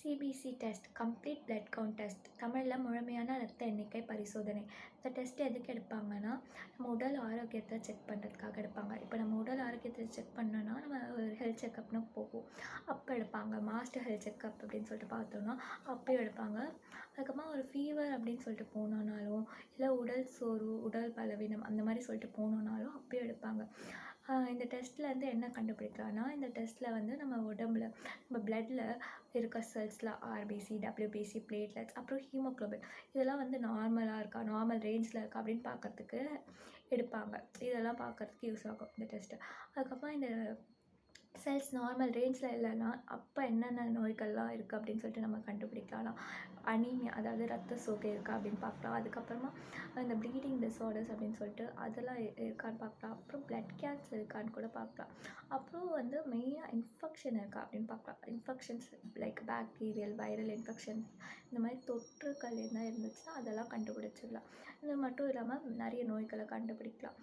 CBC test complete blood count test தமிழில் முழுமையான இரத்த எண்ணிக்கை பரிசோதனை. இந்த டெஸ்ட் எதுக்கு எடுப்பாங்கன்னா, நம்ம உடல் ஆரோக்கியத்தை செக் பண்ணுறதுக்காக எடுப்பாங்க. இப்போ நம்ம உடல் ஆரோக்கியத்தை செக் பண்ணோன்னா நம்ம ஒரு ஹெல்த் செக்கப்னு போகும், அப்போ எடுப்பாங்க. மாஸ்டர் ஹெல்த் செக்கப் அப்படின்னு சொல்லிட்டு பார்த்தோன்னா அப்போயும் எடுப்பாங்க. அதுக்கப்புறமா ஒரு ஃபீவர் அப்படின்னு சொல்லிட்டு போனோன்னாலும், இல்லை உடல் சோர்வு, உடல் பலவீனம் அந்த மாதிரி சொல்லிட்டு போனோன்னாலும் அப்போயும் எடுப்பாங்க. இந்த டெஸ்ட்லேருந்து என்ன கண்டுபிடிக்கலாம்னா, இந்த டெஸ்ட்டில் வந்து நம்ம உடம்புல நம்ம பிளட்டில் இருக்க செல்ஸில் ஆர்பிசி, டபிள்யூபிசி, பிளேட்லெட்ஸ், அப்புறம் ஹீமோக்ளோபின் இதெல்லாம் வந்து நார்மலாக இருக்கா, நார்மல் ரேஞ்சில் இருக்கா அப்படின்னு பார்க்கறதுக்கு எடுப்பாங்க. இதெல்லாம் பார்க்கறதுக்கு யூஸ் ஆகும் இந்த டெஸ்ட்டு. அதுக்கப்புறம் இந்த செல்ஸ் நார்மல் ரேஞ்சில் இல்லைன்னா அப்போ என்னென்ன நோய்கள்லாம் இருக்குது அப்படின்னு சொல்லிட்டு நம்ம கண்டுபிடிக்கலாம். அனீமியா, அதாவது ரத்த சோகை இருக்கா அப்படின்னு பார்க்கலாம். அதுக்கப்புறமா இந்த ப்ளீடிங் டிஸார்டர்ஸ் அப்படின்னு சொல்லிட்டு அதெல்லாம் இருக்கான்னு பார்க்கலாம். அப்புறம் பிளட் கேன்சர் இருக்கான்னு கூட பார்க்கலாம். அப்புறம் வந்து மெயினாக இன்ஃபெக்ஷன் இருக்கா அப்படின்னு பார்க்கலாம். Infections like bacterial, viral infections இந்த மாதிரி தொற்றுக்கள் என்ன இருந்துச்சுன்னா அதெல்லாம் கண்டுபிடிச்சிடலாம். இது மட்டும் இல்லாமல் நிறைய நோய்களை கண்டுபிடிக்கலாம்.